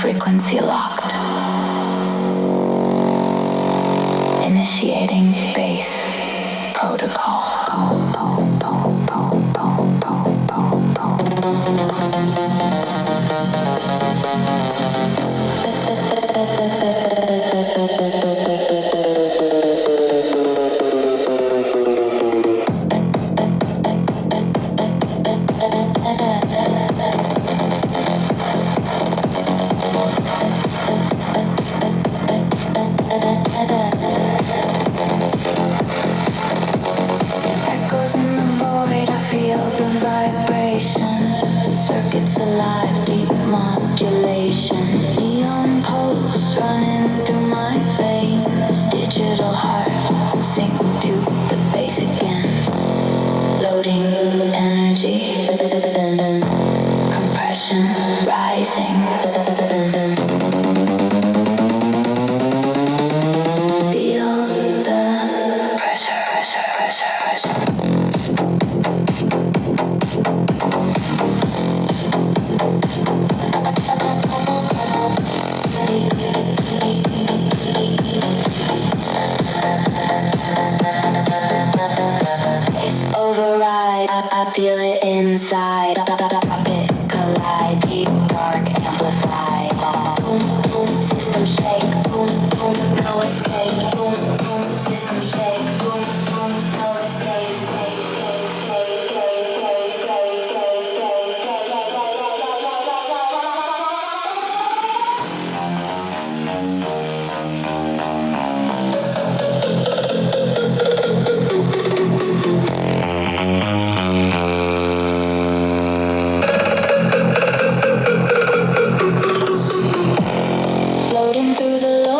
frequency locked. Initiating base protocol. Echoes in the void, I feel the vibration. Circuits alive, deep modulation. Neon pulse running through my veins. Digital heart, sync to the bass again. Loading energy, compression rising. Feel the pressure, pressure, pressure, pressure. It's override, I feel it inside. Drop it, collide, deep, dark, amplify. Boom, boom, system shake. Boom, boom, no escape. Boom, boom, system shake. Boom, boom, no escape. Floating through the